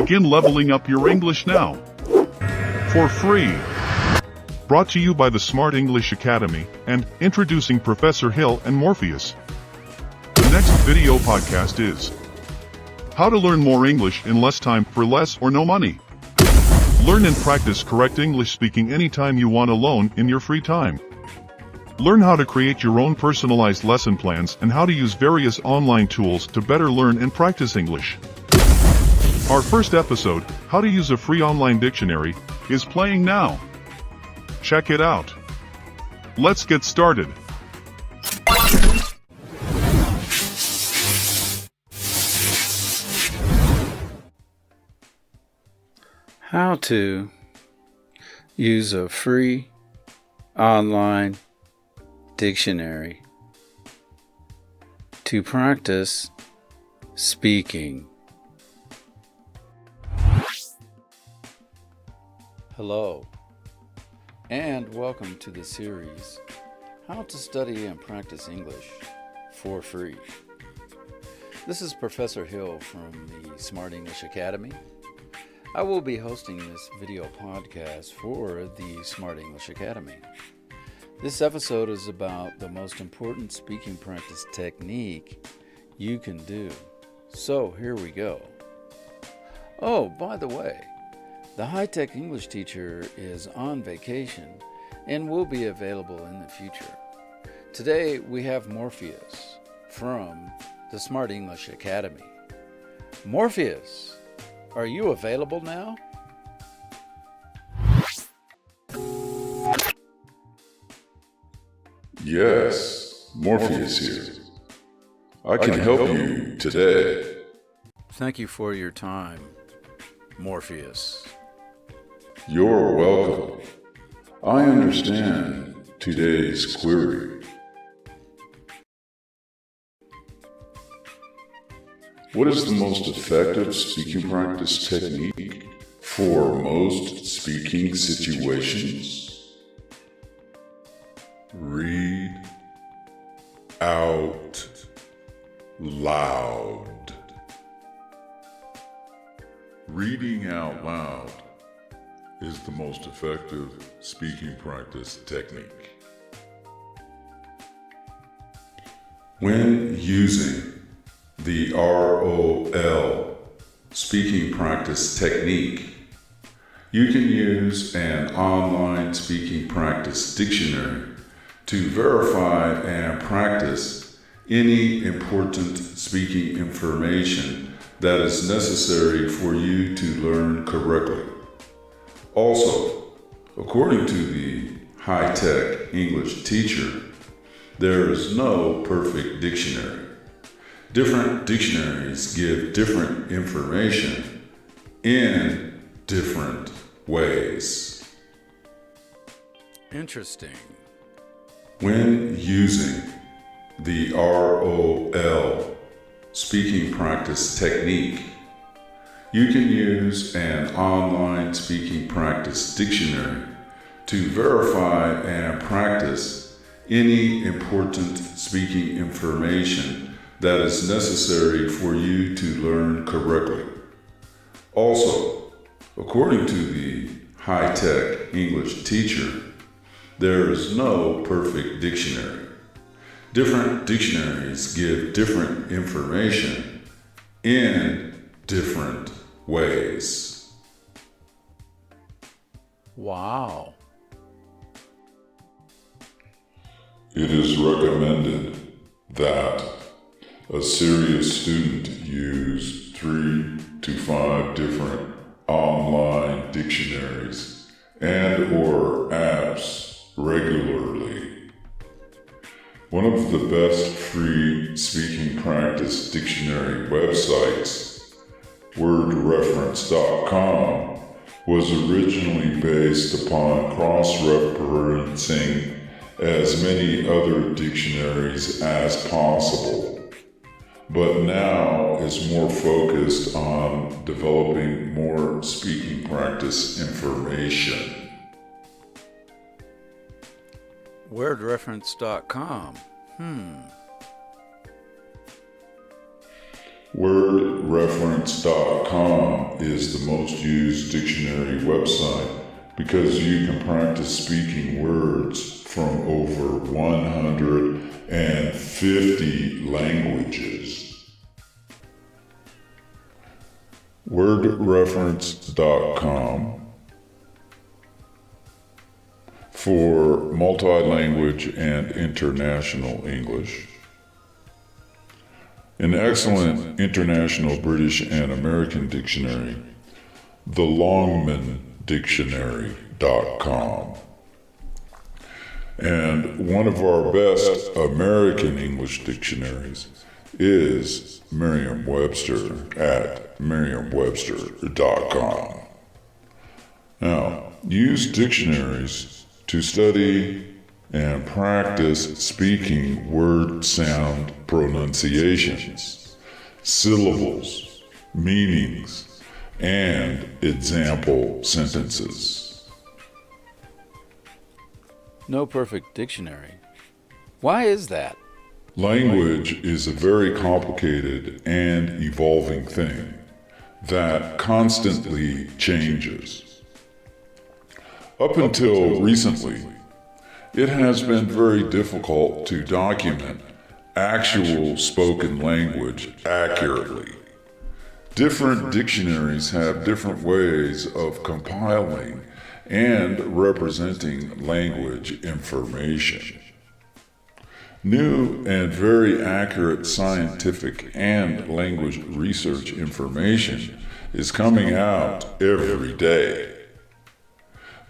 Begin leveling up your English now. For free. Brought to you by the Smart English Academy and introducing Professor Hill and Morpheus. The next video podcast is how to learn more English in less time for less or no money. Learn and practice correct English speaking anytime you want alone in your free time. Learn how to create your own personalized lesson plans and how to use various online tools to better learn and practice English. Our first episode, How to Use a Free Online Dictionary, is playing now. Check it out. Let's get started. How to use a free online dictionary to practice speaking. Hello, and welcome to the series, How to Study and Practice English for Free. This is Professor Hill from the Smart English Academy. I will be hosting this video podcast for the Smart English Academy. This episode is about the most important speaking practice technique you can do. So here we go. Oh, by the way, the high-tech English teacher is on vacation and will be available in the future. Today we have Morpheus from the Smart English Academy. Morpheus, are you available now? Yes, Morpheus here. I can help you today. Thank you for your time, Morpheus. You're welcome. I understand today's query. What is the most effective speaking practice technique for most speaking situations? Read out loud. Reading out loud is the most effective speaking practice technique. When using the ROL speaking practice technique, you can use an online speaking practice dictionary to verify and practice any important speaking information that is necessary for you to learn correctly. Also, according to the high-tech English teacher, there is no perfect dictionary. Different dictionaries give different information in different ways. Interesting. When using the ROL speaking practice technique, you can use an online speaking practice dictionary to verify and practice any important speaking information that is necessary for you to learn correctly. Also, according to the high-tech English teacher, there is no perfect dictionary. Different dictionaries give different information in different ways. Wow. It is recommended that a serious student use 3 to 5 different online dictionaries and/or apps regularly. One of the best free speaking practice dictionary websites, wordreference.com, was originally based upon cross-referencing as many other dictionaries as possible, but now is more focused on developing more speaking practice information. Wordreference.com. Wordreference wordreference.com is the most used dictionary website because you can practice speaking words from over 150 languages. Wordreference.com for multi-language and international English. An excellent international British and American dictionary, the LongmanDictionary.com. And one of our best American English dictionaries is Merriam-Webster at Merriam-Webster.com. Now, use dictionaries to study and practice speaking word sound pronunciations, syllables, meanings, and example sentences. No perfect dictionary. Why is that? Language is a very complicated and evolving thing that constantly changes. Up until recently, it has been very difficult to document actual spoken language accurately. Different dictionaries have different ways of compiling and representing language information. New and very accurate scientific and language research information is coming out every day.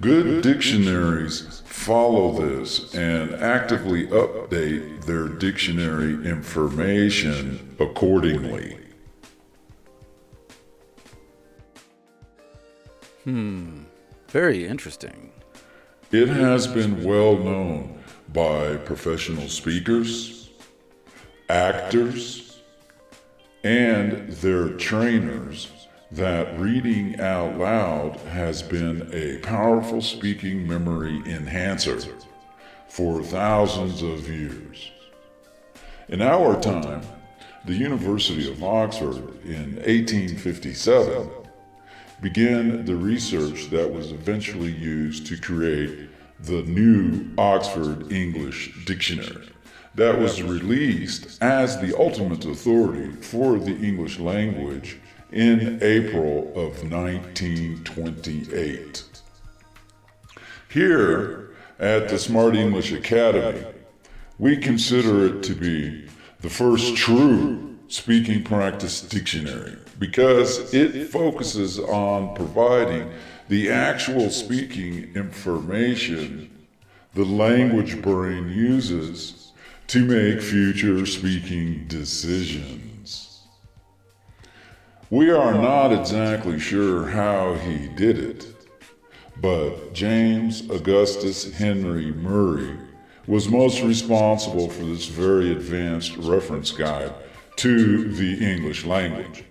Good dictionaries follow this and actively update their dictionary information accordingly. Very interesting. It has been well known by professional speakers, actors, and their trainers that reading out loud has been a powerful speaking memory enhancer for thousands of years. In our time, the University of Oxford in 1857 began the research that was eventually used to create the new Oxford English Dictionary that was released as the ultimate authority for the English language in April of 1928. Here at the Smart English Academy, we consider it to be the first true speaking practice dictionary because it focuses on providing the actual speaking information the language brain uses to make future speaking decisions. We are not exactly sure how he did it, but James Augustus Henry Murray was most responsible for this very advanced reference guide to the English language.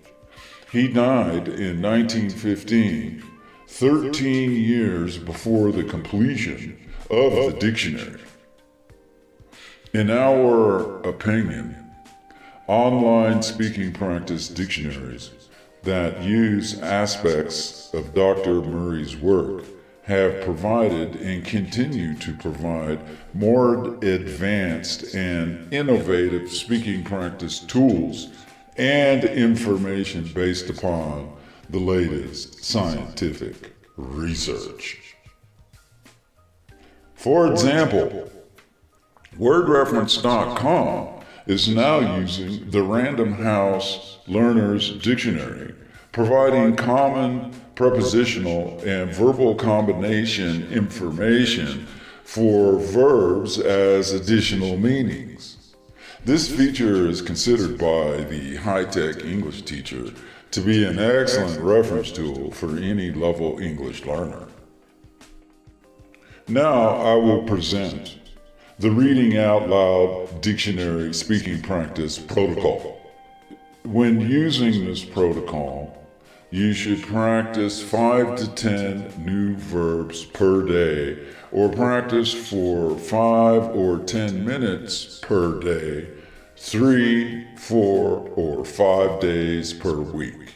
He died in 1915, 13 years before the completion of the dictionary. In our opinion, online speaking practice dictionaries that use aspects of Dr. Murray's work have provided and continue to provide more advanced and innovative speaking practice tools and information based upon the latest scientific research. For example, wordreference.com is now using the Random House Learner's Dictionary, providing common prepositional and verbal combination information for verbs as additional meanings. This feature is considered by the high-tech English teacher to be an excellent reference tool for any level English learner. Now I will present the Reading Out Loud Dictionary Speaking Practice Protocol. When using this protocol, you should practice 5 to 10 new verbs per day, or practice for 5 or 10 minutes per day 3, 4, or 5 days per week.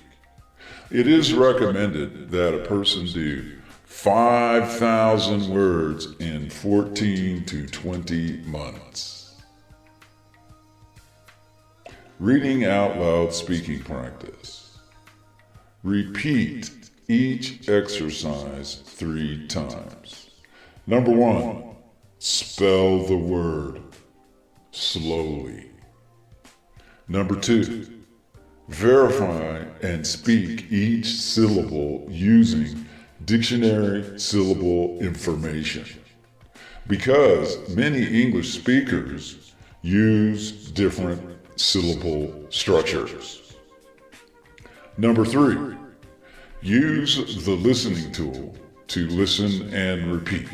It is recommended that a person do 5,000 words in 14 to 20 months. Reading out loud speaking practice. Repeat each exercise 3 times. Number 1, spell the word slowly. Number 2, verify and speak each syllable using dictionary syllable information, because many English speakers use different syllable structures. Number 3, use the listening tool to listen and repeat.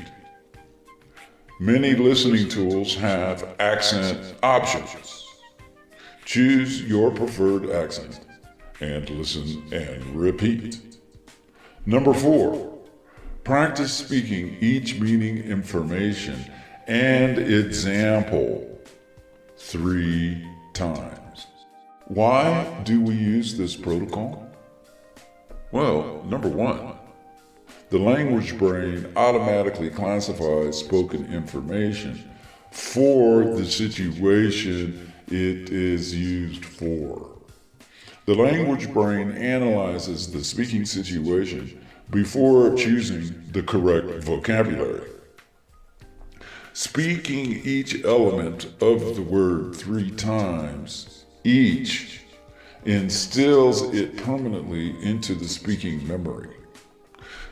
Many listening tools have accent options. Choose your preferred accent and listen and repeat. Number 4, practice speaking each meaning information and example 3 times. Why do we use this protocol? Well, number 1, the language brain automatically classifies spoken information for the situation it is used for. The language brain analyzes the speaking situation before choosing the correct vocabulary. Speaking each element of the word 3 times each instills it permanently into the speaking memory.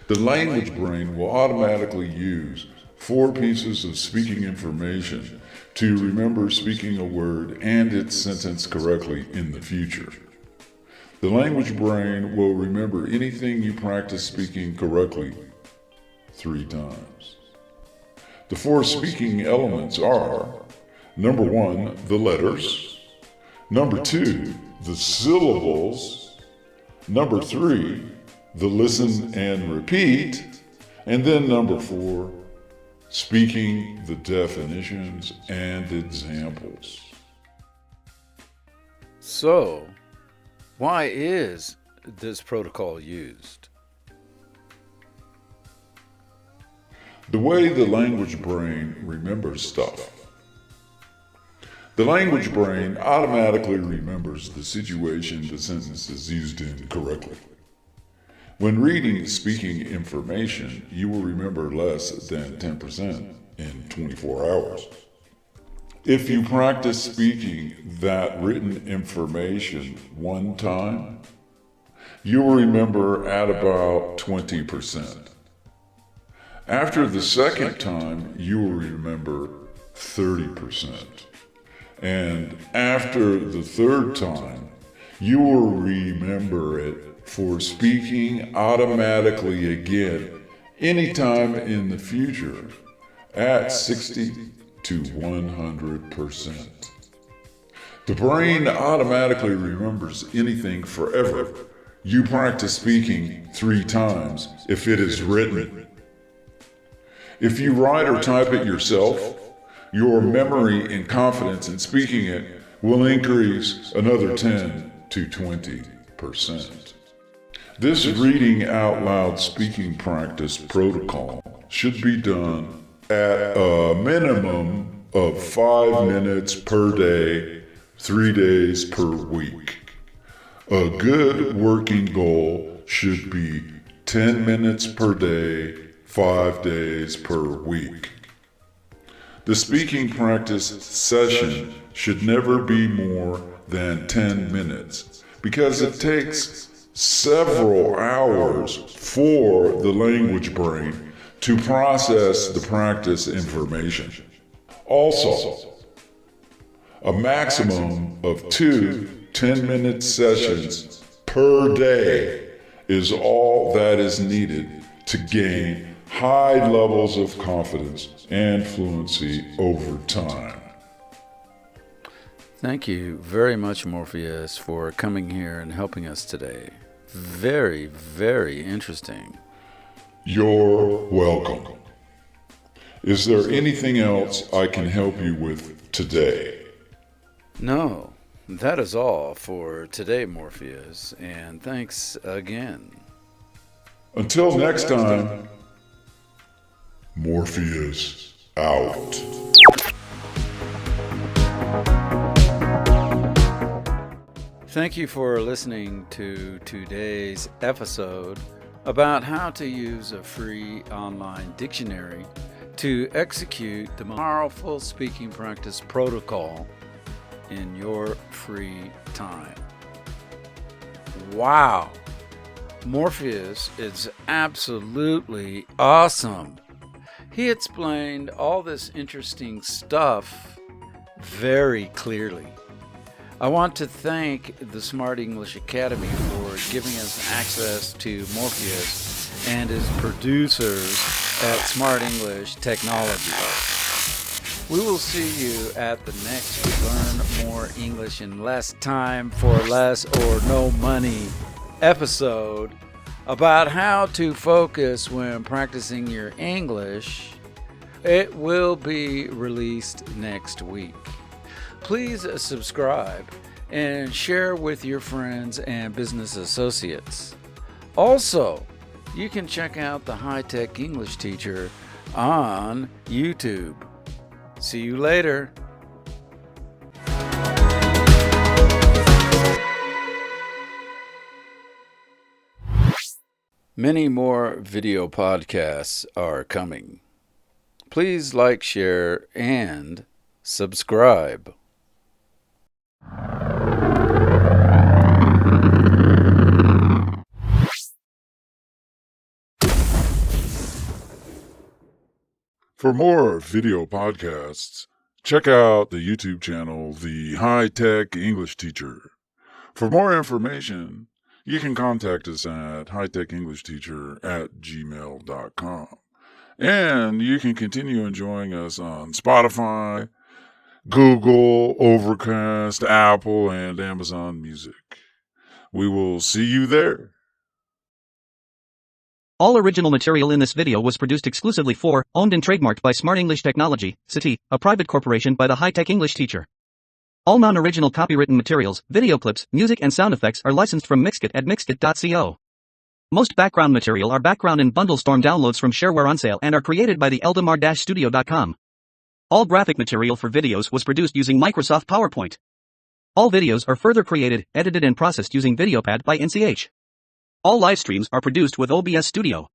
The language brain will automatically use 4 pieces of speaking information to remember speaking a word and its sentence correctly in the future. The language brain will remember anything you practice speaking correctly 3 times. The 4 speaking elements are: number 1, the letters; number 2, the syllables; number 3, the listen and repeat; and then number 4, speaking the definitions and examples. So, why is this protocol used? The way the language brain remembers stuff. The language brain automatically remembers the situation the sentence is used in correctly. When reading speaking information, you will remember less than 10% in 24 hours. If you practice speaking that written information 1 time, you will remember at about 20%. After the second time, you will remember 30%. And after the third time, you will remember it for speaking automatically again anytime in the future at 60 to 100%. The brain automatically remembers anything forever you practice speaking 3 times if it is written. If you write or type it yourself, your memory and confidence in speaking it will increase another 10 to 20%. This reading out loud speaking practice protocol should be done at a minimum of 5 minutes per day, 3 days per week. A good working goal should be 10 minutes per day, 5 days per week. The speaking practice session should never be more than 10 minutes because it takes several hours for the language brain to process the practice information. Also, a maximum of 2 10-minute sessions per day is all that is needed to gain high levels of confidence and fluency over time. Thank you very much, Morpheus, for coming here and helping us today. Very, very interesting. You're welcome. Is there anything else I can help you with today? No, that is all for today, Morpheus, and thanks again. Until next time, Morpheus out. Thank you for listening to today's episode about how to use a free online dictionary to execute the powerful speaking practice protocol in your free time. Wow! Morpheus is absolutely awesome. He explained all this interesting stuff very clearly. I want to thank the Smart English Academy for giving us access to Morpheus and his producers at Smart English Technology. We will see you at the next Learn More English in Less Time for Less or No Money episode about how to focus when practicing your English. It will be released next week. Please subscribe and share with your friends and business associates. Also, you can check out the High Tech English Teacher on YouTube. See you later. Many more video podcasts are coming. Please like, share, and subscribe. For more video podcasts, check out the YouTube channel, The High Tech English Teacher. For more information, you can contact us at hightechenglishteacher@gmail.com. And you can continue enjoying us on Spotify, Google, Overcast, Apple, and Amazon Music. We will see you there. All original material in this video was produced exclusively for, owned and trademarked by Smart English Technology, CT, a private corporation by the High Tech English Teacher. All non-original copywritten materials, video clips, music and sound effects are licensed from Mixkit at mixkit.co. Most background material are background and bundle storm downloads from shareware on sale and are created by the eldamar-studio.com. All graphic material for videos was produced using Microsoft PowerPoint. All videos are further created, edited and processed using VideoPad by NCH. All live streams are produced with OBS Studio.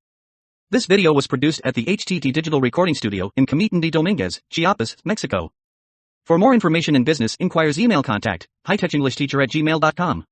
This video was produced at the HTT Digital Recording Studio in Comitán de Domínguez, Chiapas, Mexico. For more information and business inquiries, email contact hightechenglishTeacher@gmail.com.